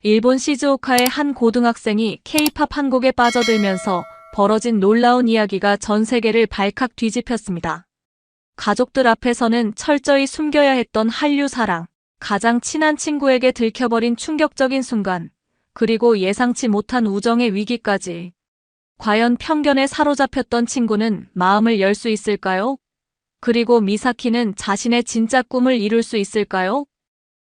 일본 시즈오카의 한 고등학생이 K-팝 한 곡에 빠져들면서 벌어진 놀라운 이야기가 전 세계를 발칵 뒤집혔습니다. 가족들 앞에서는 철저히 숨겨야 했던 한류 사랑, 가장 친한 친구에게 들켜버린 충격적인 순간, 그리고 예상치 못한 우정의 위기까지. 과연 편견에 사로잡혔던 친구는 마음을 열 수 있을까요? 그리고 미사키는 자신의 진짜 꿈을 이룰 수 있을까요?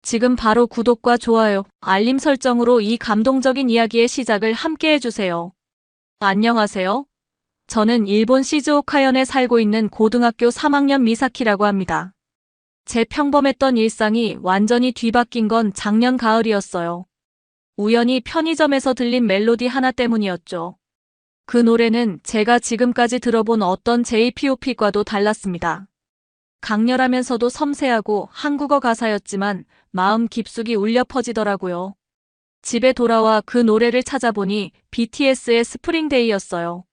지금 바로 구독과 좋아요, 알림 설정으로 이 감동적인 이야기의 시작을 함께 해주세요. 안녕하세요. 저는 일본 시즈오카현에 살고 있는 고등학교 3학년 미사키라고 합니다. 제 평범했던 일상이 완전히 뒤바뀐 건 작년 가을이었어요. 우연히 편의점에서 들린 멜로디 하나 때문이었죠. 그 노래는 제가 지금까지 들어본 어떤 J-POP과도 달랐습니다. 강렬하면서도 섬세하고 한국어 가사였지만 마음 깊숙이 울려 퍼지더라고요. 집에 돌아와 그 노래를 찾아보니 BTS의 스프링데이였어요.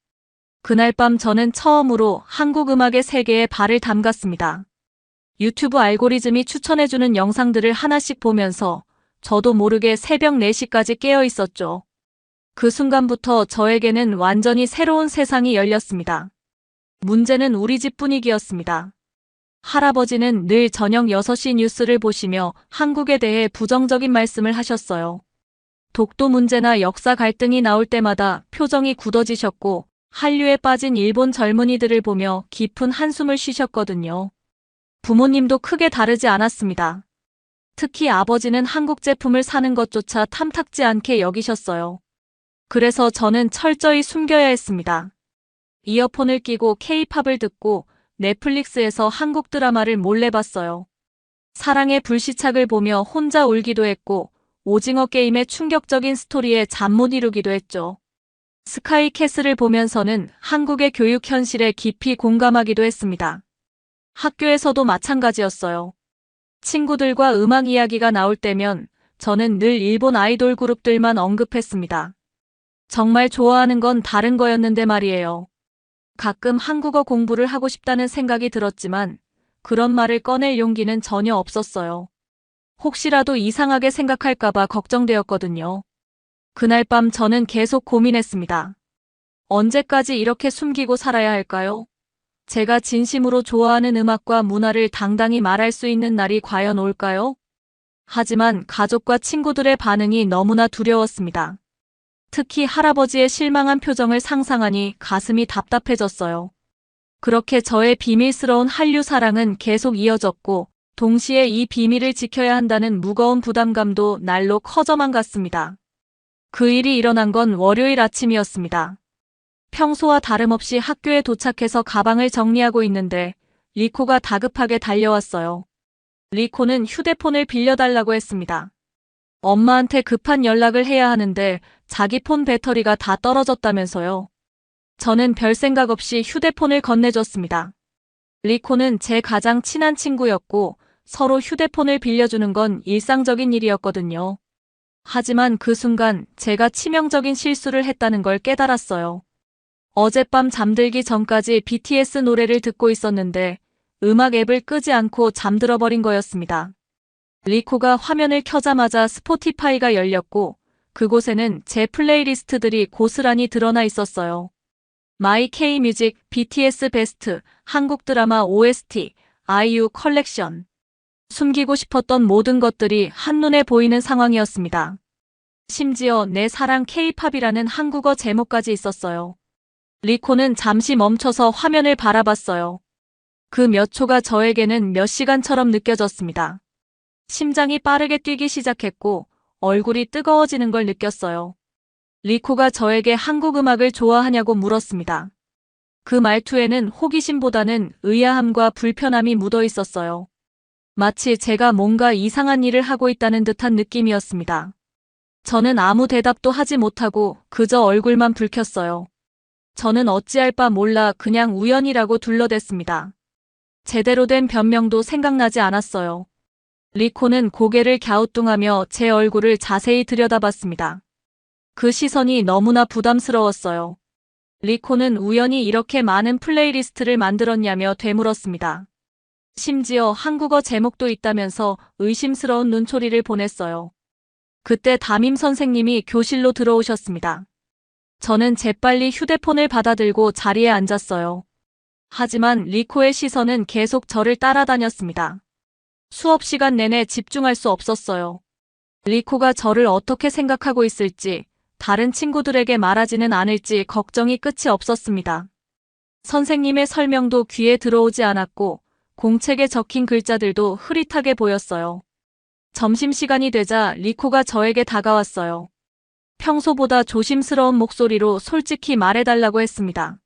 그날 밤 저는 처음으로 한국 음악의 세계에 발을 담갔습니다. 유튜브 알고리즘이 추천해주는 영상들을 하나씩 보면서 저도 모르게 새벽 4시까지 깨어 있었죠. 그 순간부터 저에게는 완전히 새로운 세상이 열렸습니다. 문제는 우리 집 분위기였습니다. 할아버지는 늘 저녁 6시 뉴스를 보시며 한국에 대해 부정적인 말씀을 하셨어요. 독도 문제나 역사 갈등이 나올 때마다 표정이 굳어지셨고 한류에 빠진 일본 젊은이들을 보며 깊은 한숨을 쉬셨거든요. 부모님도 크게 다르지 않았습니다. 특히 아버지는 한국 제품을 사는 것조차 탐탁지 않게 여기셨어요. 그래서 저는 철저히 숨겨야 했습니다. 이어폰을 끼고 K-팝을 듣고 넷플릭스에서 한국 드라마를 몰래 봤어요. 사랑의 불시착을 보며 혼자 울기도 했고 오징어 게임의 충격적인 스토리에 잠 못 이루기도 했죠. 스카이캐슬을 보면서는 한국의 교육 현실에 깊이 공감하기도 했습니다. 학교에서도 마찬가지였어요. 친구들과 음악 이야기가 나올 때면 저는 늘 일본 아이돌 그룹들만 언급했습니다. 정말 좋아하는 건 다른 거였는데 말이에요. 가끔 한국어 공부를 하고 싶다는 생각이 들었지만 그런 말을 꺼낼 용기는 전혀 없었어요. 혹시라도 이상하게 생각할까봐 걱정되었거든요. 그날 밤 저는 계속 고민했습니다. 언제까지 이렇게 숨기고 살아야 할까요? 제가 진심으로 좋아하는 음악과 문화를 당당히 말할 수 있는 날이 과연 올까요? 하지만 가족과 친구들의 반응이 너무나 두려웠습니다. 특히 할아버지의 실망한 표정을 상상하니 가슴이 답답해졌어요. 그렇게 저의 비밀스러운 한류 사랑은 계속 이어졌고 동시에 이 비밀을 지켜야 한다는 무거운 부담감도 날로 커져만 갔습니다. 그 일이 일어난 건 월요일 아침이었습니다. 평소와 다름없이 학교에 도착해서 가방을 정리하고 있는데 리코가 다급하게 달려왔어요. 리코는 휴대폰을 빌려달라고 했습니다. 엄마한테 급한 연락을 해야 하는데 자기 폰 배터리가 다 떨어졌다면서요. 저는 별 생각 없이 휴대폰을 건네줬습니다. 리코는 제 가장 친한 친구였고 서로 휴대폰을 빌려주는 건 일상적인 일이었거든요. 하지만 그 순간 제가 치명적인 실수를 했다는 걸 깨달았어요. 어젯밤 잠들기 전까지 BTS 노래를 듣고 있었는데 음악 앱을 끄지 않고 잠들어 버린 거였습니다. 리코가 화면을 켜자마자 스포티파이가 열렸고 그곳에는 제 플레이리스트들이 고스란히 드러나 있었어요. 마이 K-뮤직, BTS 베스트, 한국 드라마 OST, 아이유 컬렉션. 숨기고 싶었던 모든 것들이 한눈에 보이는 상황이었습니다. 심지어 내 사랑 K-팝이라는 한국어 제목까지 있었어요. 리코는 잠시 멈춰서 화면을 바라봤어요. 그 몇 초가 저에게는 몇 시간처럼 느껴졌습니다. 심장이 빠르게 뛰기 시작했고 얼굴이 뜨거워지는 걸 느꼈어요. 리코가 저에게 한국 음악을 좋아하냐고 물었습니다. 그 말투에는 호기심보다는 의아함과 불편함이 묻어 있었어요. 마치 제가 뭔가 이상한 일을 하고 있다는 듯한 느낌이었습니다. 저는 아무 대답도 하지 못하고 그저 얼굴만 붉혔어요. 저는 어찌할 바 몰라 그냥 우연이라고 둘러댔습니다. 제대로 된 변명도 생각나지 않았어요. 리코는 고개를 갸우뚱하며 제 얼굴을 자세히 들여다봤습니다. 그 시선이 너무나 부담스러웠어요. 리코는 우연히 이렇게 많은 플레이리스트를 만들었냐며 되물었습니다. 심지어 한국어 제목도 있다면서 의심스러운 눈초리를 보냈어요. 그때 담임 선생님이 교실로 들어오셨습니다. 저는 재빨리 휴대폰을 받아들고 자리에 앉았어요. 하지만 리코의 시선은 계속 저를 따라다녔습니다. 수업 시간 내내 집중할 수 없었어요. 리코가 저를 어떻게 생각하고 있을지, 다른 친구들에게 말하지는 않을지 걱정이 끝이 없었습니다. 선생님의 설명도 귀에 들어오지 않았고, 공책에 적힌 글자들도 흐릿하게 보였어요. 점심시간이 되자 리코가 저에게 다가왔어요. 평소보다 조심스러운 목소리로 솔직히 말해달라고 했습니다.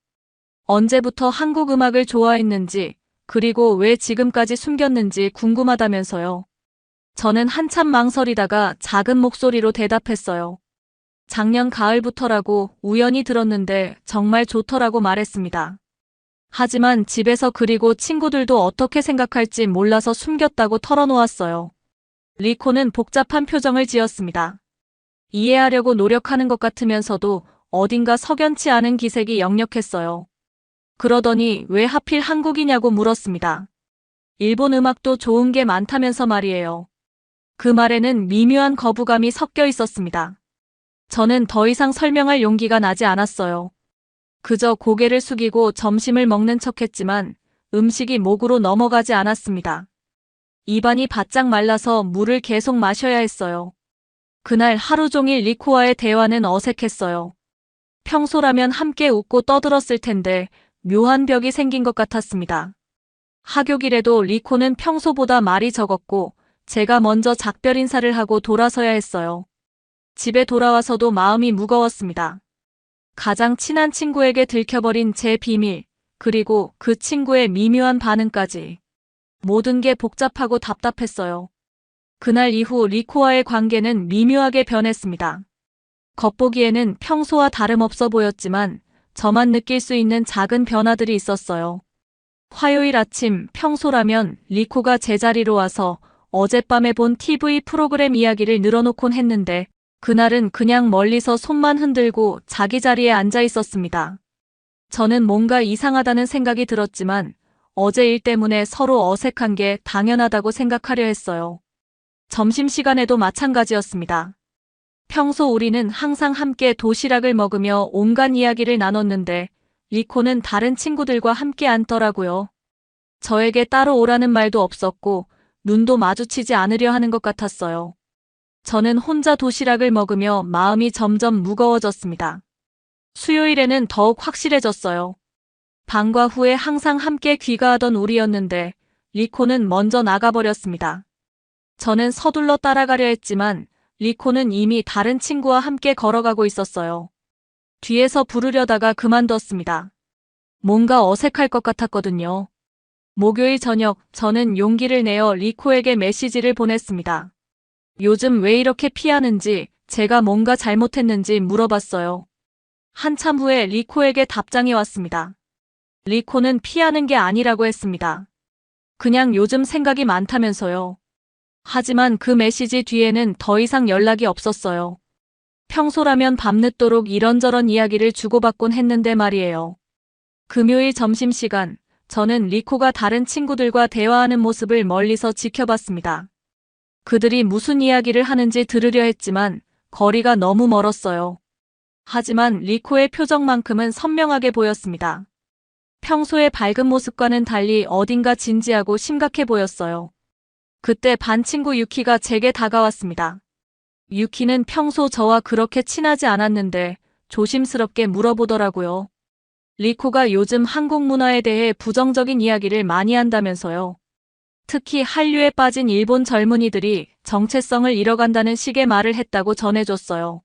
언제부터 한국 음악을 좋아했는지, 그리고 왜 지금까지 숨겼는지 궁금하다면서요. 저는 한참 망설이다가 작은 목소리로 대답했어요. 작년 가을부터라고 우연히 들었는데 정말 좋더라고 말했습니다. 하지만 집에서 그리고 친구들도 어떻게 생각할지 몰라서 숨겼다고 털어놓았어요. 리코는 복잡한 표정을 지었습니다. 이해하려고 노력하는 것 같으면서도 어딘가 석연치 않은 기색이 역력했어요. 그러더니 왜 하필 한국이냐고 물었습니다. 일본 음악도 좋은 게 많다면서 말이에요. 그 말에는 미묘한 거부감이 섞여 있었습니다. 저는 더 이상 설명할 용기가 나지 않았어요. 그저 고개를 숙이고 점심을 먹는 척했지만 음식이 목으로 넘어가지 않았습니다. 입안이 바짝 말라서 물을 계속 마셔야 했어요. 그날 하루 종일 리코와의 대화는 어색했어요. 평소라면 함께 웃고 떠들었을 텐데 묘한 벽이 생긴 것 같았습니다. 하교길에도 리코는 평소보다 말이 적었고 제가 먼저 작별 인사를 하고 돌아서야 했어요. 집에 돌아와서도 마음이 무거웠습니다. 가장 친한 친구에게 들켜버린 제 비밀, 그리고 그 친구의 미묘한 반응까지. 모든 게 복잡하고 답답했어요. 그날 이후 리코와의 관계는 미묘하게 변했습니다. 겉보기에는 평소와 다름없어 보였지만 저만 느낄 수 있는 작은 변화들이 있었어요. 화요일 아침 평소라면 리코가 제자리로 와서 어젯밤에 본 TV 프로그램 이야기를 늘어놓곤 했는데 그날은 그냥 멀리서 손만 흔들고 자기 자리에 앉아 있었습니다. 저는 뭔가 이상하다는 생각이 들었지만 어제 일 때문에 서로 어색한 게 당연하다고 생각하려 했어요. 점심시간에도 마찬가지였습니다. 평소 우리는 항상 함께 도시락을 먹으며 온갖 이야기를 나눴는데 리코는 다른 친구들과 함께 앉더라고요. 저에게 따로 오라는 말도 없었고 눈도 마주치지 않으려 하는 것 같았어요. 저는 혼자 도시락을 먹으며 마음이 점점 무거워졌습니다. 수요일에는 더욱 확실해졌어요. 방과 후에 항상 함께 귀가하던 우리였는데 리코는 먼저 나가버렸습니다. 저는 서둘러 따라가려 했지만 리코는 이미 다른 친구와 함께 걸어가고 있었어요. 뒤에서 부르려다가 그만뒀습니다. 뭔가 어색할 것 같았거든요. 목요일 저녁 저는 용기를 내어 리코에게 메시지를 보냈습니다. 요즘 왜 이렇게 피하는지, 제가 뭔가 잘못했는지 물어봤어요. 한참 후에 리코에게 답장이 왔습니다. 리코는 피하는 게 아니라고 했습니다. 그냥 요즘 생각이 많다면서요. 하지만 그 메시지 뒤에는 더 이상 연락이 없었어요. 평소라면 밤늦도록 이런저런 이야기를 주고받곤 했는데 말이에요. 금요일 점심시간, 저는 리코가 다른 친구들과 대화하는 모습을 멀리서 지켜봤습니다. 그들이 무슨 이야기를 하는지 들으려 했지만 거리가 너무 멀었어요. 하지만 리코의 표정만큼은 선명하게 보였습니다. 평소의 밝은 모습과는 달리 어딘가 진지하고 심각해 보였어요. 그때 반 친구 유키가 제게 다가왔습니다. 유키는 평소 저와 그렇게 친하지 않았는데 조심스럽게 물어보더라고요. 리코가 요즘 한국 문화에 대해 부정적인 이야기를 많이 한다면서요. 특히 한류에 빠진 일본 젊은이들이 정체성을 잃어간다는 식의 말을 했다고 전해줬어요.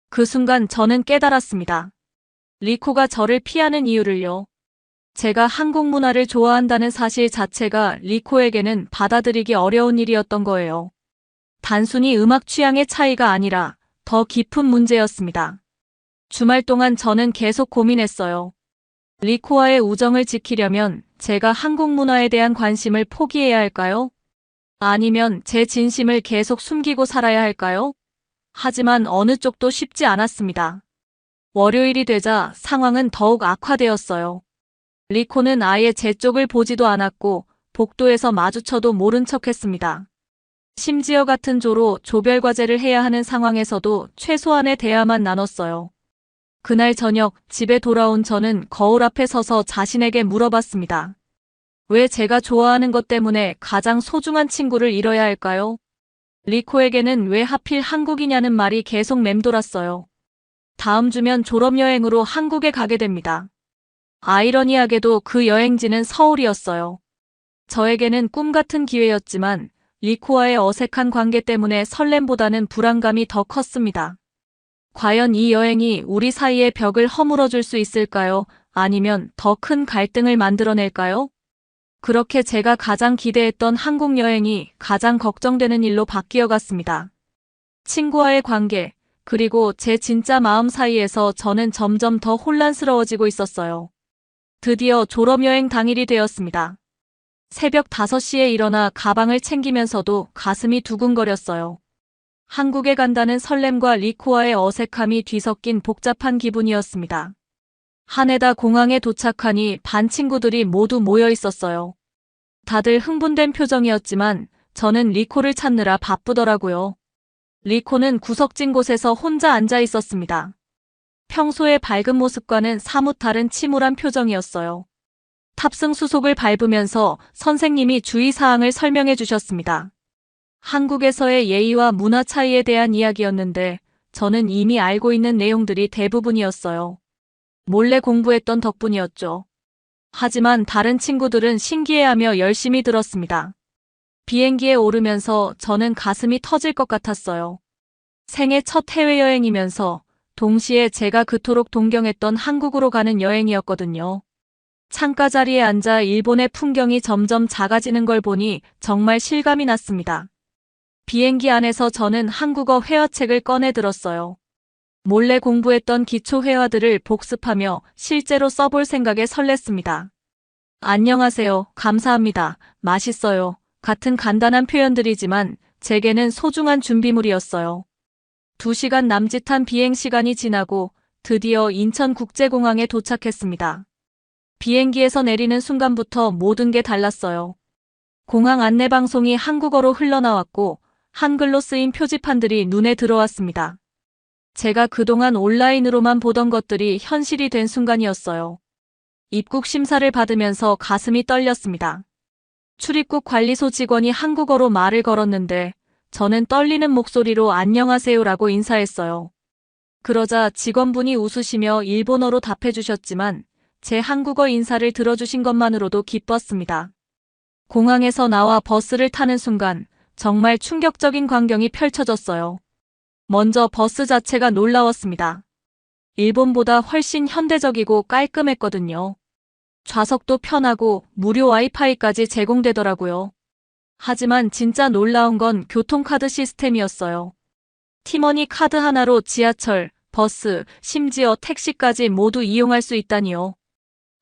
그 순간 저는 깨달았습니다. 리코가 저를 피하는 이유를요. 제가 한국 문화를 좋아한다는 사실 자체가 리코에게는 받아들이기 어려운 일이었던 거예요. 단순히 음악 취향의 차이가 아니라 더 깊은 문제였습니다. 주말 동안 저는 계속 고민했어요. 리코와의 우정을 지키려면 제가 한국 문화에 대한 관심을 포기해야 할까요? 아니면 제 진심을 계속 숨기고 살아야 할까요? 하지만 어느 쪽도 쉽지 않았습니다. 월요일이 되자 상황은 더욱 악화되었어요. 리코는 아예 제 쪽을 보지도 않았고 복도에서 마주쳐도 모른 척했습니다. 심지어 같은 조로 조별 과제를 해야 하는 상황에서도 최소한의 대화만 나눴어요. 그날 저녁 집에 돌아온 저는 거울 앞에 서서 자신에게 물어봤습니다. 왜 제가 좋아하는 것 때문에 가장 소중한 친구를 잃어야 할까요? 리코에게는 왜 하필 한국이냐는 말이 계속 맴돌았어요. 다음 주면 졸업여행으로 한국에 가게 됩니다. 아이러니하게도 그 여행지는 서울이었어요. 저에게는 꿈 같은 기회였지만 리코와의 어색한 관계 때문에 설렘보다는 불안감이 더 컸습니다. 과연 이 여행이 우리 사이의 벽을 허물어줄 수 있을까요? 아니면 더 큰 갈등을 만들어낼까요? 그렇게 제가 가장 기대했던 한국 여행이 가장 걱정되는 일로 바뀌어 갔습니다. 친구와의 관계, 그리고 제 진짜 마음 사이에서 저는 점점 더 혼란스러워지고 있었어요. 드디어 졸업여행 당일이 되었습니다. 새벽 5시에 일어나 가방을 챙기면서도 가슴이 두근거렸어요. 한국에 간다는 설렘과 리코와의 어색함이 뒤섞인 복잡한 기분이었습니다. 하네다 공항에 도착하니 반 친구들이 모두 모여 있었어요. 다들 흥분된 표정이었지만 저는 리코를 찾느라 바쁘더라고요. 리코는 구석진 곳에서 혼자 앉아 있었습니다. 평소의 밝은 모습과는 사뭇 다른 침울한 표정이었어요. 탑승 수속을 밟으면서 선생님이 주의사항을 설명해 주셨습니다. 한국에서의 예의와 문화 차이에 대한 이야기였는데 저는 이미 알고 있는 내용들이 대부분이었어요. 몰래 공부했던 덕분이었죠. 하지만 다른 친구들은 신기해하며 열심히 들었습니다. 비행기에 오르면서 저는 가슴이 터질 것 같았어요. 생애 첫 해외여행이면서 동시에 제가 그토록 동경했던 한국으로 가는 여행이었거든요. 창가 자리에 앉아 일본의 풍경이 점점 작아지는 걸 보니 정말 실감이 났습니다. 비행기 안에서 저는 한국어 회화책을 꺼내 들었어요. 몰래 공부했던 기초 회화들을 복습하며 실제로 써볼 생각에 설렜습니다. 안녕하세요, 감사합니다, 맛있어요 같은 간단한 표현들이지만 제게는 소중한 준비물이었어요. 2시간 남짓한 비행 시간이 지나고 드디어 인천국제공항에 도착했습니다. 비행기에서 내리는 순간부터 모든 게 달랐어요. 공항 안내방송이 한국어로 흘러나왔고 한글로 쓰인 표지판들이 눈에 들어왔습니다. 제가 그동안 온라인으로만 보던 것들이 현실이 된 순간이었어요. 입국 심사를 받으면서 가슴이 떨렸습니다. 출입국 관리소 직원이 한국어로 말을 걸었는데 저는 떨리는 목소리로 안녕하세요라고 인사했어요. 그러자 직원분이 웃으시며 일본어로 답해주셨지만 제 한국어 인사를 들어주신 것만으로도 기뻤습니다. 공항에서 나와 버스를 타는 순간 정말 충격적인 광경이 펼쳐졌어요. 먼저 버스 자체가 놀라웠습니다. 일본보다 훨씬 현대적이고 깔끔했거든요. 좌석도 편하고 무료 와이파이까지 제공되더라고요. 하지만 진짜 놀라운 건 교통카드 시스템이었어요. 티머니 카드 하나로 지하철, 버스, 심지어 택시까지 모두 이용할 수 있다니요.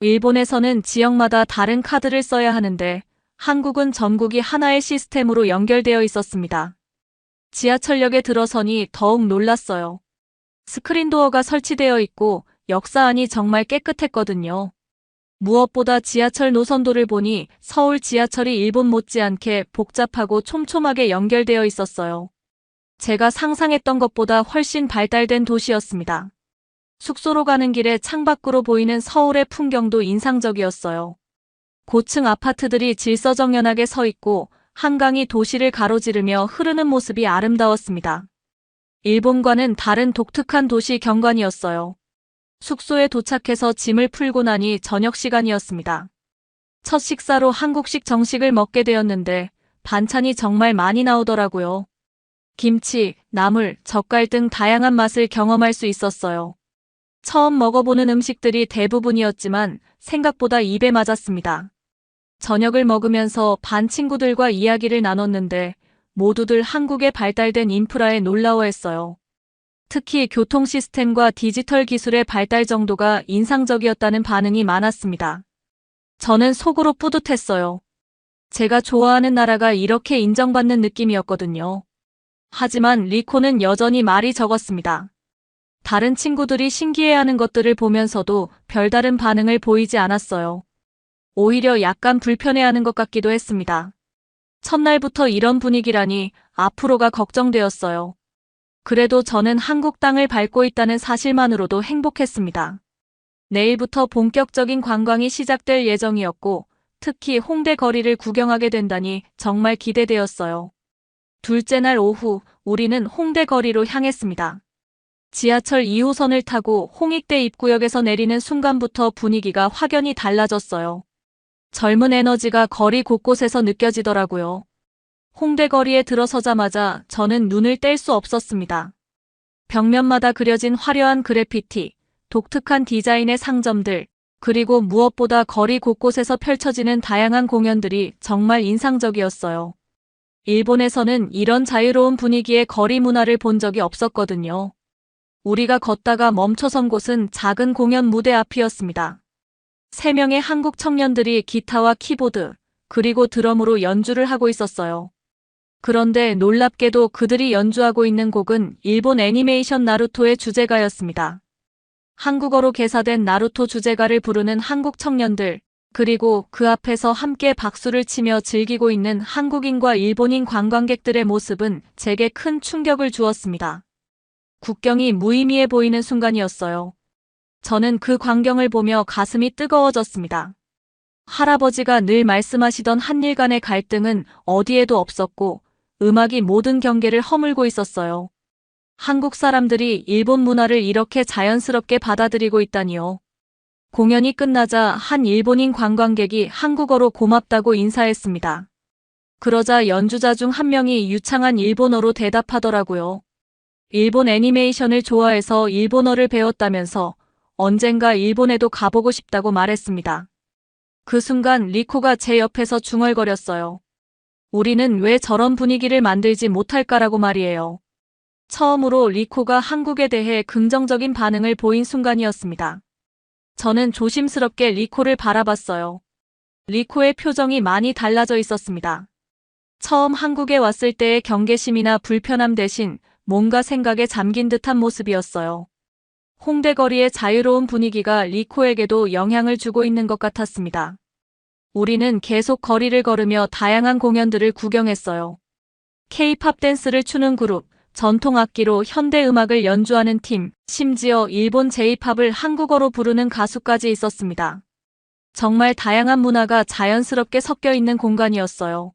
일본에서는 지역마다 다른 카드를 써야 하는데 한국은 전국이 하나의 시스템으로 연결되어 있었습니다. 지하철역에 들어서니 더욱 놀랐어요. 스크린도어가 설치되어 있고 역사안이 정말 깨끗했거든요. 무엇보다 지하철 노선도를 보니 서울 지하철이 일본 못지않게 복잡하고 촘촘하게 연결되어 있었어요. 제가 상상했던 것보다 훨씬 발달된 도시였습니다. 숙소로 가는 길에 창밖으로 보이는 서울의 풍경도 인상적이었어요. 고층 아파트들이 질서정연하게 서 있고 한강이 도시를 가로지르며 흐르는 모습이 아름다웠습니다. 일본과는 다른 독특한 도시 경관이었어요. 숙소에 도착해서 짐을 풀고 나니 저녁 시간이었습니다. 첫 식사로 한국식 정식을 먹게 되었는데 반찬이 정말 많이 나오더라고요. 김치, 나물, 젓갈 등 다양한 맛을 경험할 수 있었어요. 처음 먹어보는 음식들이 대부분이었지만 생각보다 입에 맞았습니다. 저녁을 먹으면서 반 친구들과 이야기를 나눴는데 모두들 한국의 발달된 인프라에 놀라워했어요. 특히 교통 시스템과 디지털 기술의 발달 정도가 인상적이었다는 반응이 많았습니다. 저는 속으로 뿌듯했어요. 제가 좋아하는 나라가 이렇게 인정받는 느낌이었거든요. 하지만 리코는 여전히 말이 적었습니다. 다른 친구들이 신기해하는 것들을 보면서도 별다른 반응을 보이지 않았어요. 오히려 약간 불편해하는 것 같기도 했습니다. 첫날부터 이런 분위기라니 앞으로가 걱정되었어요. 그래도 저는 한국 땅을 밟고 있다는 사실만으로도 행복했습니다. 내일부터 본격적인 관광이 시작될 예정이었고, 특히 홍대 거리를 구경하게 된다니 정말 기대되었어요. 둘째 날 오후, 우리는 홍대 거리로 향했습니다. 지하철 2호선을 타고 홍익대 입구역에서 내리는 순간부터 분위기가 확연히 달라졌어요. 젊은 에너지가 거리 곳곳에서 느껴지더라고요. 홍대 거리에 들어서자마자 저는 눈을 뗄 수 없었습니다. 벽면마다 그려진 화려한 그래피티, 독특한 디자인의 상점들, 그리고 무엇보다 거리 곳곳에서 펼쳐지는 다양한 공연들이 정말 인상적이었어요. 일본에서는 이런 자유로운 분위기의 거리 문화를 본 적이 없었거든요. 우리가 걷다가 멈춰선 곳은 작은 공연 무대 앞이었습니다. 3명의 한국 청년들이 기타와 키보드, 그리고 드럼으로 연주를 하고 있었어요. 그런데 놀랍게도 그들이 연주하고 있는 곡은 일본 애니메이션 나루토의 주제가였습니다. 한국어로 개사된 나루토 주제가를 부르는 한국 청년들, 그리고 그 앞에서 함께 박수를 치며 즐기고 있는 한국인과 일본인 관광객들의 모습은 제게 큰 충격을 주었습니다. 국경이 무의미해 보이는 순간이었어요. 저는 그 광경을 보며 가슴이 뜨거워졌습니다. 할아버지가 늘 말씀하시던 한일 간의 갈등은 어디에도 없었고, 음악이 모든 경계를 허물고 있었어요. 한국 사람들이 일본 문화를 이렇게 자연스럽게 받아들이고 있다니요. 공연이 끝나자 한 일본인 관광객이 한국어로 고맙다고 인사했습니다. 그러자 연주자 중 한 명이 유창한 일본어로 대답하더라고요. 일본 애니메이션을 좋아해서 일본어를 배웠다면서 언젠가 일본에도 가보고 싶다고 말했습니다. 그 순간 리코가 제 옆에서 중얼거렸어요. 우리는 왜 저런 분위기를 만들지 못할까라고 말이에요. 처음으로 리코가 한국에 대해 긍정적인 반응을 보인 순간이었습니다. 저는 조심스럽게 리코를 바라봤어요. 리코의 표정이 많이 달라져 있었습니다. 처음 한국에 왔을 때의 경계심이나 불편함 대신 뭔가 생각에 잠긴 듯한 모습이었어요. 홍대 거리의 자유로운 분위기가 리코에게도 영향을 주고 있는 것 같았습니다. 우리는 계속 거리를 걸으며 다양한 공연들을 구경했어요. K-팝 댄스를 추는 그룹, 전통 악기로 현대 음악을 연주하는 팀, 심지어 일본 J-팝을 한국어로 부르는 가수까지 있었습니다. 정말 다양한 문화가 자연스럽게 섞여 있는 공간이었어요.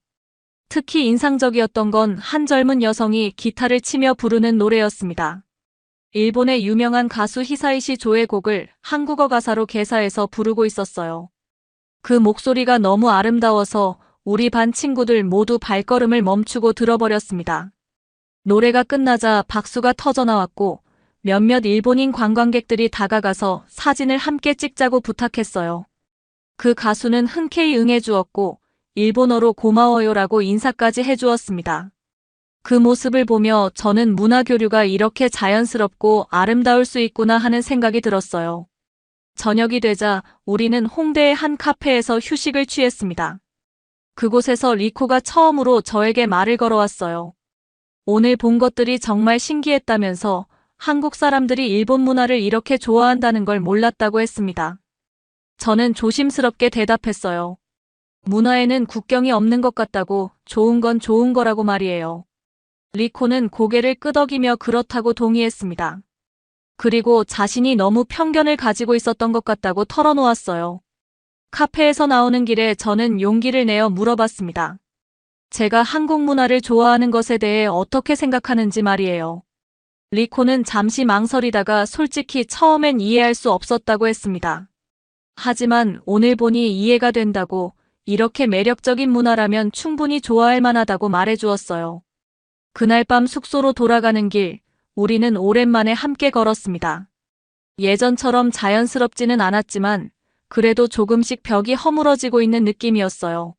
특히 인상적이었던 건 한 젊은 여성이 기타를 치며 부르는 노래였습니다. 일본의 유명한 가수 히사이시 조의 곡을 한국어 가사로 개사해서 부르고 있었어요. 그 목소리가 너무 아름다워서 우리 반 친구들 모두 발걸음을 멈추고 들어버렸습니다. 노래가 끝나자 박수가 터져나왔고 몇몇 일본인 관광객들이 다가가서 사진을 함께 찍자고 부탁했어요. 그 가수는 흔쾌히 응해주었고 일본어로 고마워요라고 인사까지 해주었습니다. 그 모습을 보며 저는 문화교류가 이렇게 자연스럽고 아름다울 수 있구나 하는 생각이 들었어요. 저녁이 되자 우리는 홍대의 한 카페에서 휴식을 취했습니다. 그곳에서 리코가 처음으로 저에게 말을 걸어왔어요. 오늘 본 것들이 정말 신기했다면서 한국 사람들이 일본 문화를 이렇게 좋아한다는 걸 몰랐다고 했습니다. 저는 조심스럽게 대답했어요. 문화에는 국경이 없는 것 같다고, 좋은 건 좋은 거라고 말이에요. 리코는 고개를 끄덕이며 그렇다고 동의했습니다. 그리고 자신이 너무 편견을 가지고 있었던 것 같다고 털어놓았어요. 카페에서 나오는 길에 저는 용기를 내어 물어봤습니다. 제가 한국 문화를 좋아하는 것에 대해 어떻게 생각하는지 말이에요. 리코는 잠시 망설이다가 솔직히 처음엔 이해할 수 없었다고 했습니다. 하지만 오늘 보니 이해가 된다고, 이렇게 매력적인 문화라면 충분히 좋아할 만하다고 말해주었어요. 그날 밤 숙소로 돌아가는 길, 우리는 오랜만에 함께 걸었습니다. 예전처럼 자연스럽지는 않았지만 그래도 조금씩 벽이 허물어지고 있는 느낌이었어요.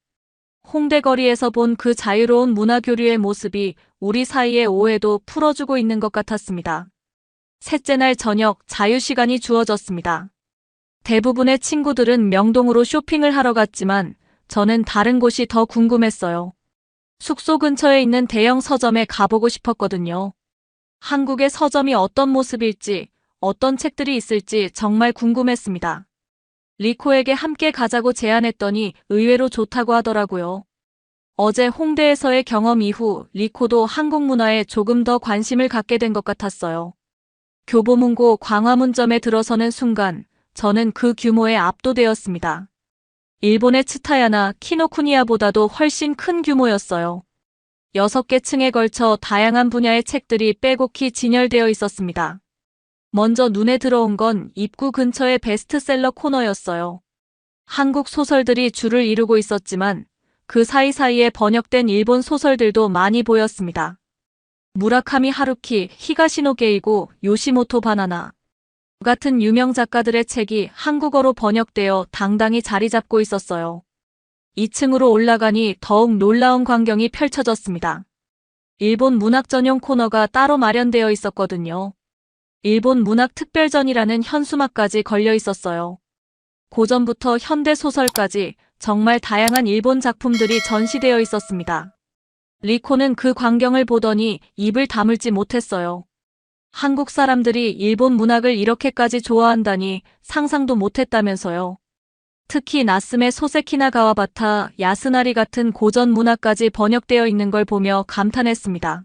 홍대 거리에서 본 그 자유로운 문화교류의 모습이 우리 사이의 오해도 풀어주고 있는 것 같았습니다. 셋째 날 저녁 자유시간이 주어졌습니다. 대부분의 친구들은 명동으로 쇼핑을 하러 갔지만 저는 다른 곳이 더 궁금했어요. 숙소 근처에 있는 대형 서점에 가보고 싶었거든요. 한국의 서점이 어떤 모습일지, 어떤 책들이 있을지 정말 궁금했습니다. 리코에게 함께 가자고 제안했더니 의외로 좋다고 하더라고요. 어제 홍대에서의 경험 이후 리코도 한국 문화에 조금 더 관심을 갖게 된 것 같았어요. 교보문고 광화문점에 들어서는 순간 저는 그 규모에 압도되었습니다. 일본의 츠타야나 키노쿠니야보다도 훨씬 큰 규모였어요. 6개 층에 걸쳐 다양한 분야의 책들이 빼곡히 진열되어 있었습니다. 먼저 눈에 들어온 건 입구 근처의 베스트셀러 코너였어요. 한국 소설들이 줄을 이루고 있었지만 그 사이사이에 번역된 일본 소설들도 많이 보였습니다. 무라카미 하루키, 히가시노 게이고, 요시모토 바나나 같은 유명 작가들의 책이 한국어로 번역되어 당당히 자리 잡고 있었어요. 2층으로 올라가니 더욱 놀라운 광경이 펼쳐졌습니다. 일본 문학 전용 코너가 따로 마련되어 있었거든요. 일본 문학 특별전이라는 현수막까지 걸려 있었어요. 고전부터 현대 소설까지 정말 다양한 일본 작품들이 전시되어 있었습니다. 리코는 그 광경을 보더니 입을 다물지 못했어요. 한국 사람들이 일본 문학을 이렇게까지 좋아한다니 상상도 못했다면서요. 특히 나스메 소세키나 가와바타, 야스나리 같은 고전 문학까지 번역되어 있는 걸 보며 감탄했습니다.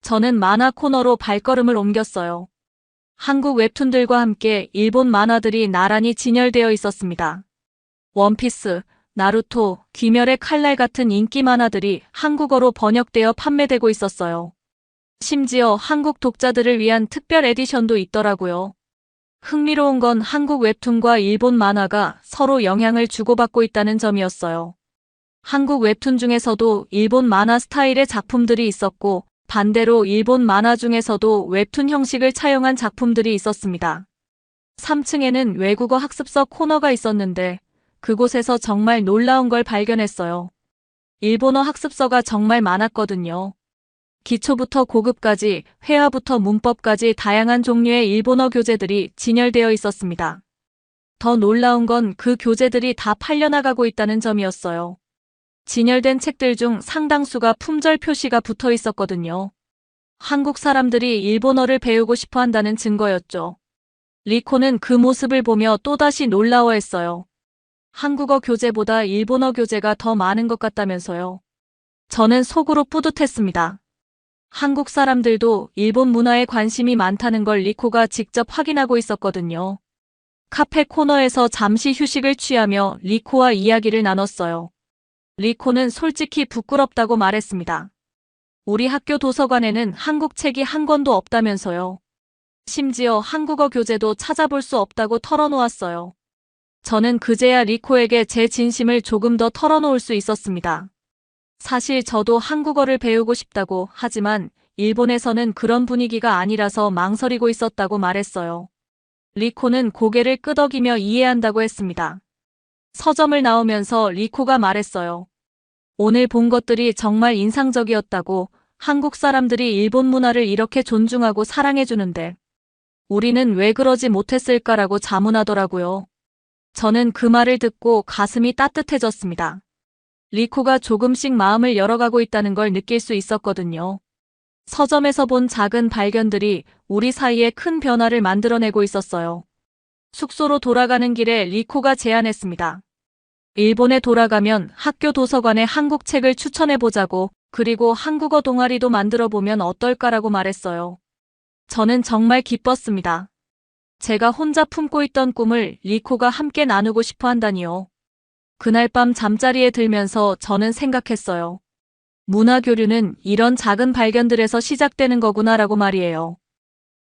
저는 만화 코너로 발걸음을 옮겼어요. 한국 웹툰들과 함께 일본 만화들이 나란히 진열되어 있었습니다. 원피스, 나루토, 귀멸의 칼날 같은 인기 만화들이 한국어로 번역되어 판매되고 있었어요. 심지어 한국 독자들을 위한 특별 에디션도 있더라고요. 흥미로운 건 한국 웹툰과 일본 만화가 서로 영향을 주고받고 있다는 점이었어요. 한국 웹툰 중에서도 일본 만화 스타일의 작품들이 있었고 반대로 일본 만화 중에서도 웹툰 형식을 차용한 작품들이 있었습니다. 3층에는 외국어 학습서 코너가 있었는데 그곳에서 정말 놀라운 걸 발견했어요. 일본어 학습서가 정말 많았거든요. 기초부터 고급까지, 회화부터 문법까지 다양한 종류의 일본어 교재들이 진열되어 있었습니다. 더 놀라운 건 그 교재들이 다 팔려나가고 있다는 점이었어요. 진열된 책들 중 상당수가 품절 표시가 붙어 있었거든요. 한국 사람들이 일본어를 배우고 싶어 한다는 증거였죠. 리코는 그 모습을 보며 또다시 놀라워했어요. 한국어 교재보다 일본어 교재가 더 많은 것 같다면서요. 저는 속으로 뿌듯했습니다. 한국 사람들도 일본 문화에 관심이 많다는 걸 리코가 직접 확인하고 있었거든요. 카페 코너에서 잠시 휴식을 취하며 리코와 이야기를 나눴어요. 리코는 솔직히 부끄럽다고 말했습니다. 우리 학교 도서관에는 한국 책이 한 권도 없다면서요. 심지어 한국어 교재도 찾아볼 수 없다고 털어놓았어요. 저는 그제야 리코에게 제 진심을 조금 더 털어놓을 수 있었습니다. 사실 저도 한국어를 배우고 싶다고 하지만 일본에서는 그런 분위기가 아니라서 망설이고 있었다고 말했어요. 리코는 고개를 끄덕이며 이해한다고 했습니다. 서점을 나오면서 리코가 말했어요. 오늘 본 것들이 정말 인상적이었다고. 한국 사람들이 일본 문화를 이렇게 존중하고 사랑해주는데 우리는 왜 그러지 못했을까라고 자문하더라고요. 저는 그 말을 듣고 가슴이 따뜻해졌습니다. 리코가 조금씩 마음을 열어가고 있다는 걸 느낄 수 있었거든요. 서점에서 본 작은 발견들이 우리 사이에 큰 변화를 만들어내고 있었어요. 숙소로 돌아가는 길에 리코가 제안했습니다. 일본에 돌아가면 학교 도서관에 한국 책을 추천해보자고, 그리고 한국어 동아리도 만들어보면 어떨까라고 말했어요. 저는 정말 기뻤습니다. 제가 혼자 품고 있던 꿈을 리코가 함께 나누고 싶어 한다니요. 그날 밤 잠자리에 들면서 저는 생각했어요. 문화교류는 이런 작은 발견들에서 시작되는 거구나라고 말이에요.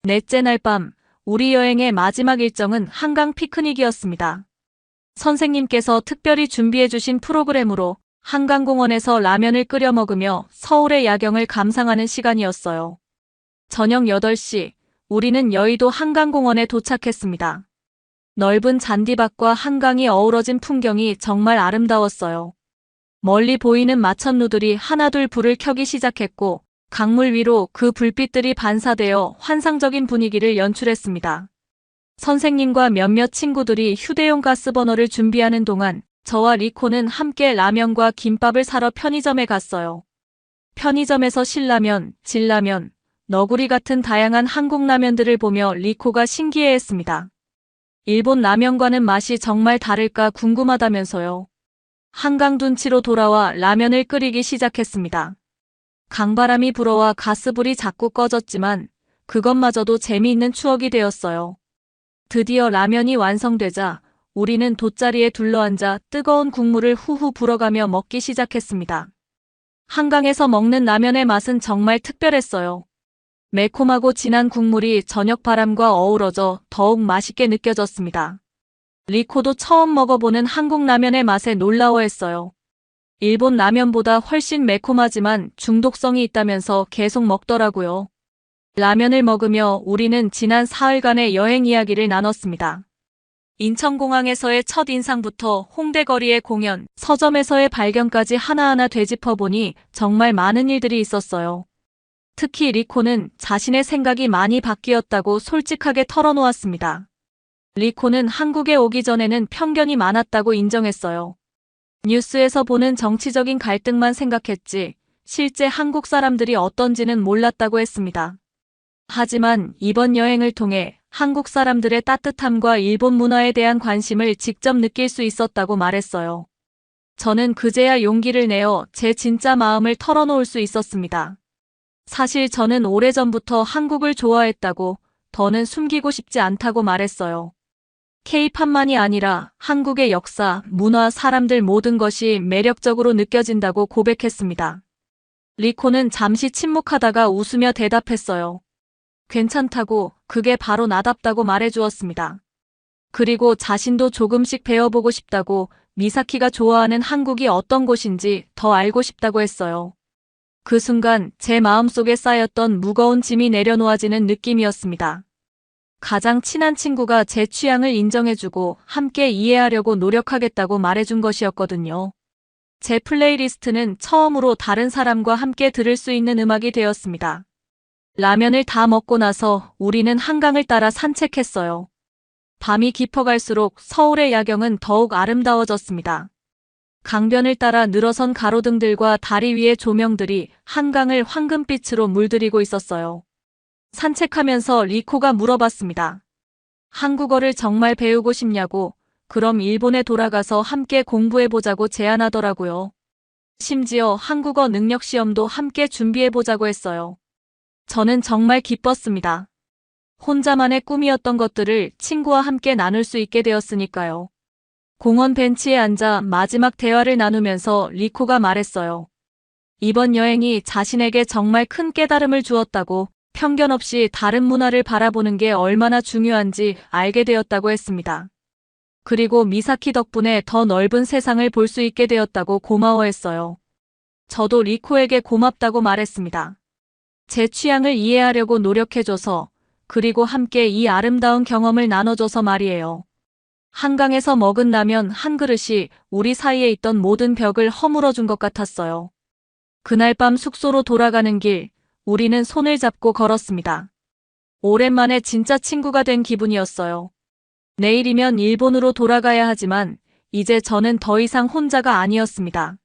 넷째 날 밤, 우리 여행의 마지막 일정은 한강 피크닉이었습니다. 선생님께서 특별히 준비해주신 프로그램으로 한강공원에서 라면을 끓여 먹으며 서울의 야경을 감상하는 시간이었어요. 저녁 8시, 우리는 여의도 한강공원에 도착했습니다. 넓은 잔디밭과 한강이 어우러진 풍경이 정말 아름다웠어요. 멀리 보이는 마천루들이 하나둘 불을 켜기 시작했고 강물 위로 그 불빛들이 반사되어 환상적인 분위기를 연출했습니다. 선생님과 몇몇 친구들이 휴대용 가스버너를 준비하는 동안 저와 리코는 함께 라면과 김밥을 사러 편의점에 갔어요. 편의점에서 신라면, 진라면, 너구리 같은 다양한 한국 라면들을 보며 리코가 신기해했습니다. 일본 라면과는 맛이 정말 다를까 궁금하다면서요. 한강 둔치로 돌아와 라면을 끓이기 시작했습니다. 강바람이 불어와 가스불이 자꾸 꺼졌지만 그것마저도 재미있는 추억이 되었어요. 드디어 라면이 완성되자 우리는 돗자리에 둘러앉아 뜨거운 국물을 후후 불어가며 먹기 시작했습니다. 한강에서 먹는 라면의 맛은 정말 특별했어요. 매콤하고 진한 국물이 저녁 바람과 어우러져 더욱 맛있게 느껴졌습니다. 리코도 처음 먹어보는 한국 라면의 맛에 놀라워했어요. 일본 라면보다 훨씬 매콤하지만 중독성이 있다면서 계속 먹더라고요. 라면을 먹으며 우리는 지난 사흘간의 여행 이야기를 나눴습니다. 인천공항에서의 첫 인상부터 홍대 거리의 공연, 서점에서의 발견까지 하나하나 되짚어보니 정말 많은 일들이 있었어요. 특히 리코는 자신의 생각이 많이 바뀌었다고 솔직하게 털어놓았습니다. 리코는 한국에 오기 전에는 편견이 많았다고 인정했어요. 뉴스에서 보는 정치적인 갈등만 생각했지 실제 한국 사람들이 어떤지는 몰랐다고 했습니다. 하지만 이번 여행을 통해 한국 사람들의 따뜻함과 일본 문화에 대한 관심을 직접 느낄 수 있었다고 말했어요. 저는 그제야 용기를 내어 제 진짜 마음을 털어놓을 수 있었습니다. 사실 저는 오래전부터 한국을 좋아했다고, 더는 숨기고 싶지 않다고 말했어요. K-팝만이 아니라 한국의 역사, 문화, 사람들 모든 것이 매력적으로 느껴진다고 고백했습니다. 리코는 잠시 침묵하다가 웃으며 대답했어요. 괜찮다고, 그게 바로 나답다고 말해주었습니다. 그리고 자신도 조금씩 배워보고 싶다고, 미사키가 좋아하는 한국이 어떤 곳인지 더 알고 싶다고 했어요. 그 순간 제 마음속에 쌓였던 무거운 짐이 내려놓아지는 느낌이었습니다. 가장 친한 친구가 제 취향을 인정해주고 함께 이해하려고 노력하겠다고 말해준 것이었거든요. 제 플레이리스트는 처음으로 다른 사람과 함께 들을 수 있는 음악이 되었습니다. 라면을 다 먹고 나서 우리는 한강을 따라 산책했어요. 밤이 깊어갈수록 서울의 야경은 더욱 아름다워졌습니다. 강변을 따라 늘어선 가로등들과 다리 위의 조명들이 한강을 황금빛으로 물들이고 있었어요. 산책하면서 리코가 물어봤습니다. 한국어를 정말 배우고 싶냐고, 그럼 일본에 돌아가서 함께 공부해보자고 제안하더라고요. 심지어 한국어 능력 시험도 함께 준비해보자고 했어요. 저는 정말 기뻤습니다. 혼자만의 꿈이었던 것들을 친구와 함께 나눌 수 있게 되었으니까요. 공원 벤치에 앉아 마지막 대화를 나누면서 리코가 말했어요. 이번 여행이 자신에게 정말 큰 깨달음을 주었다고, 편견 없이 다른 문화를 바라보는 게 얼마나 중요한지 알게 되었다고 했습니다. 그리고 미사키 덕분에 더 넓은 세상을 볼 수 있게 되었다고 고마워했어요. 저도 리코에게 고맙다고 말했습니다. 제 취향을 이해하려고 노력해줘서, 그리고 함께 이 아름다운 경험을 나눠줘서 말이에요. 한강에서 먹은 라면 한 그릇이 우리 사이에 있던 모든 벽을 허물어준 것 같았어요. 그날 밤 숙소로 돌아가는 길, 우리는 손을 잡고 걸었습니다. 오랜만에 진짜 친구가 된 기분이었어요. 내일이면 일본으로 돌아가야 하지만 이제 저는 더 이상 혼자가 아니었습니다.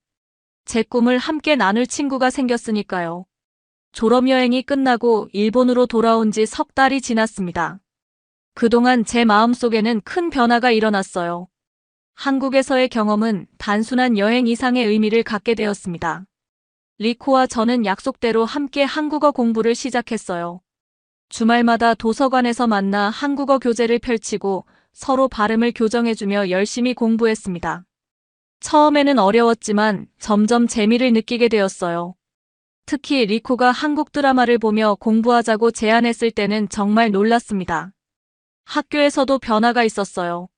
제 꿈을 함께 나눌 친구가 생겼으니까요. 졸업여행이 끝나고 일본으로 돌아온 지 석 달이 지났습니다. 그동안 제 마음속에는 큰 변화가 일어났어요. 한국에서의 경험은 단순한 여행 이상의 의미를 갖게 되었습니다. 리코와 저는 약속대로 함께 한국어 공부를 시작했어요. 주말마다 도서관에서 만나 한국어 교재를 펼치고 서로 발음을 교정해주며 열심히 공부했습니다. 처음에는 어려웠지만 점점 재미를 느끼게 되었어요. 특히 리코가 한국 드라마를 보며 공부하자고 제안했을 때는 정말 놀랐습니다. 학교에서도 변화가 있었어요.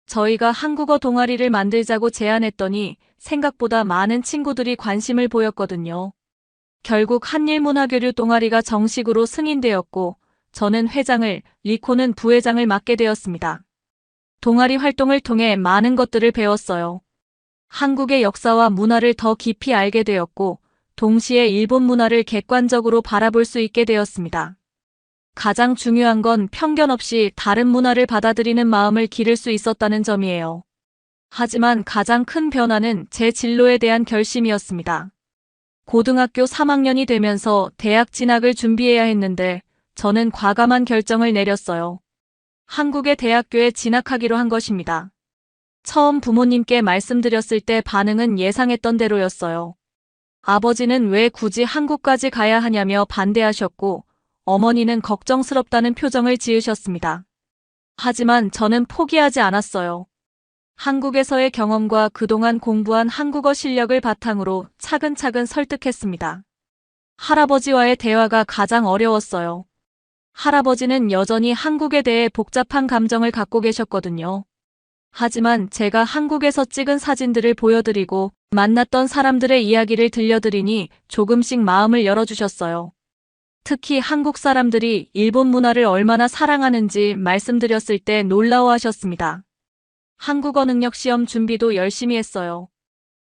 저희가 한국어 동아리를 만들자고 제안했더니 생각보다 많은 친구들이 관심을 보였거든요. 결국 한일문화교류 동아리가 정식으로 승인되었고 저는 회장을, 리코는 부회장을 맡게 되었습니다. 동아리 활동을 통해 많은 것들을 배웠어요. 한국의 역사와 문화를 더 깊이 알게 되었고 동시에 일본 문화를 객관적으로 바라볼 수 있게 되었습니다. 가장 중요한 건 편견 없이 다른 문화를 받아들이는 마음을 기를 수 있었다는 점이에요. 하지만 가장 큰 변화는 제 진로에 대한 결심이었습니다. 고등학교 3학년이 되면서 대학 진학을 준비해야 했는데 저는 과감한 결정을 내렸어요. 한국의 대학교에 진학하기로 한 것입니다. 처음 부모님께 말씀드렸을 때 반응은 예상했던 대로였어요. 아버지는 왜 굳이 한국까지 가야 하냐며 반대하셨고, 어머니는 걱정스럽다는 표정을 지으셨습니다. 하지만 저는 포기하지 않았어요. 한국에서의 경험과 그동안 공부한 한국어 실력을 바탕으로 차근차근 설득했습니다. 할아버지와의 대화가 가장 어려웠어요. 할아버지는 여전히 한국에 대해 복잡한 감정을 갖고 계셨거든요. 하지만 제가 한국에서 찍은 사진들을 보여드리고 만났던 사람들의 이야기를 들려드리니 조금씩 마음을 열어주셨어요. 특히 한국 사람들이 일본 문화를 얼마나 사랑하는지 말씀드렸을 때 놀라워하셨습니다. 한국어 능력 시험 준비도 열심히 했어요.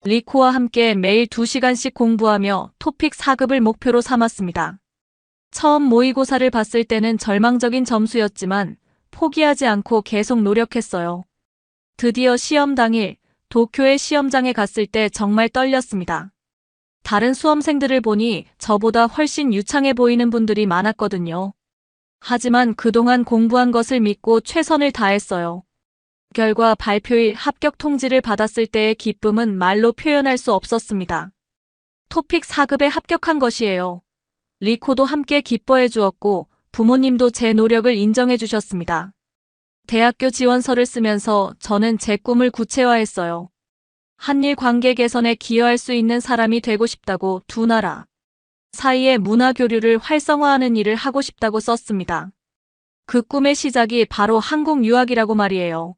리코와 함께 매일 2시간씩 공부하며 토픽 4급을 목표로 삼았습니다. 처음 모의고사를 봤을 때는 절망적인 점수였지만 포기하지 않고 계속 노력했어요. 드디어 시험 당일 도쿄의 시험장에 갔을 때 정말 떨렸습니다. 다른 수험생들을 보니 저보다 훨씬 유창해 보이는 분들이 많았거든요. 하지만 그동안 공부한 것을 믿고 최선을 다했어요. 결과 발표일 합격 통지를 받았을 때의 기쁨은 말로 표현할 수 없었습니다. 토픽 4급에 합격한 것이에요. 리코도 함께 기뻐해 주었고 부모님도 제 노력을 인정해 주셨습니다. 대학교 지원서를 쓰면서 저는 제 꿈을 구체화했어요. 한일 관계 개선에 기여할 수 있는 사람이 되고 싶다고 두 나라 사이의 문화 교류를 활성화하는 일을 하고 싶다고 썼습니다. 그 꿈의 시작이 바로 한국 유학이라고 말이에요.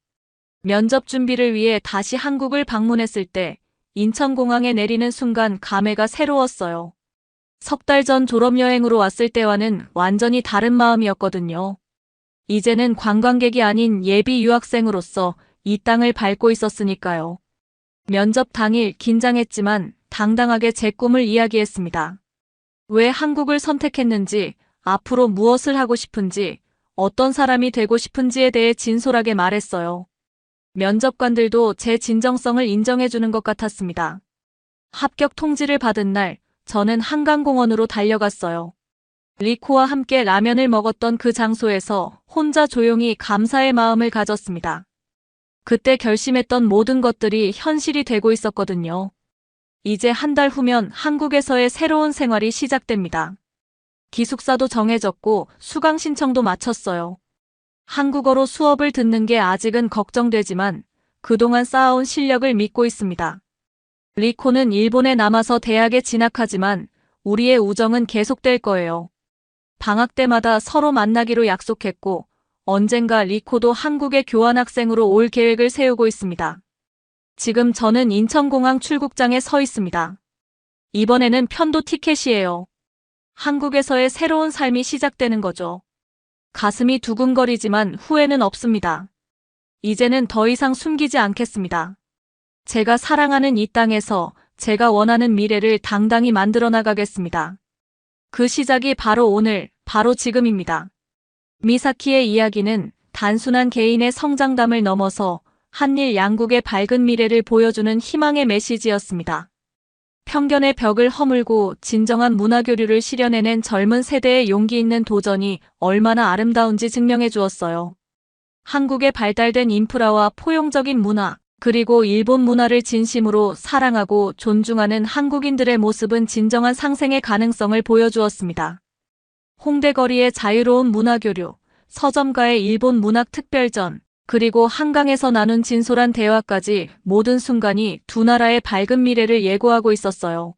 면접 준비를 위해 다시 한국을 방문했을 때 인천공항에 내리는 순간 감회가 새로웠어요. 석 달 전 졸업여행으로 왔을 때와는 완전히 다른 마음이었거든요. 이제는 관광객이 아닌 예비 유학생으로서 이 땅을 밟고 있었으니까요. 면접 당일 긴장했지만 당당하게 제 꿈을 이야기했습니다. 왜 한국을 선택했는지, 앞으로 무엇을 하고 싶은지, 어떤 사람이 되고 싶은지에 대해 진솔하게 말했어요. 면접관들도 제 진정성을 인정해주는 것 같았습니다. 합격 통지를 받은 날, 저는 한강공원으로 달려갔어요. 리코와 함께 라면을 먹었던 그 장소에서 혼자 조용히 감사의 마음을 가졌습니다. 그때 결심했던 모든 것들이 현실이 되고 있었거든요. 이제 한 달 후면 한국에서의 새로운 생활이 시작됩니다. 기숙사도 정해졌고 수강 신청도 마쳤어요. 한국어로 수업을 듣는 게 아직은 걱정되지만 그동안 쌓아온 실력을 믿고 있습니다. 리코는 일본에 남아서 대학에 진학하지만 우리의 우정은 계속될 거예요. 방학 때마다 서로 만나기로 약속했고 언젠가 리코도 한국에 교환학생으로 올 계획을 세우고 있습니다. 지금 저는 인천공항 출국장에 서 있습니다. 이번에는 편도 티켓이에요. 한국에서의 새로운 삶이 시작되는 거죠. 가슴이 두근거리지만 후회는 없습니다. 이제는 더 이상 숨기지 않겠습니다. 제가 사랑하는 이 땅에서 제가 원하는 미래를 당당히 만들어 나가겠습니다. 그 시작이 바로 오늘, 바로 지금입니다. 미사키의 이야기는 단순한 개인의 성장담을 넘어서 한일 양국의 밝은 미래를 보여주는 희망의 메시지였습니다. 편견의 벽을 허물고 진정한 문화교류를 실현해낸 젊은 세대의 용기 있는 도전이 얼마나 아름다운지 증명해 주었어요. 한국의 발달된 인프라와 포용적인 문화, 그리고 일본 문화를 진심으로 사랑하고 존중하는 한국인들의 모습은 진정한 상생의 가능성을 보여주었습니다. 홍대 거리의 자유로운 문화교류, 서점가의 일본 문학 특별전, 그리고 한강에서 나눈 진솔한 대화까지 모든 순간이 두 나라의 밝은 미래를 예고하고 있었어요.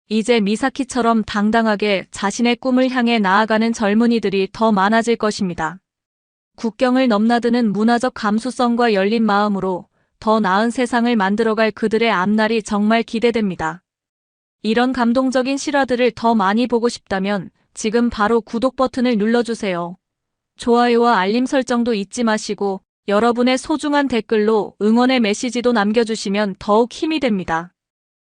이제 미사키처럼 당당하게 자신의 꿈을 향해 나아가는 젊은이들이 더 많아질 것입니다. 국경을 넘나드는 문화적 감수성과 열린 마음으로 더 나은 세상을 만들어갈 그들의 앞날이 정말 기대됩니다. 이런 감동적인 실화들을 더 많이 보고 싶다면 지금 바로 구독 버튼을 눌러주세요. 좋아요와 알림 설정도 잊지 마시고 여러분의 소중한 댓글로 응원의 메시지도 남겨주시면 더욱 힘이 됩니다.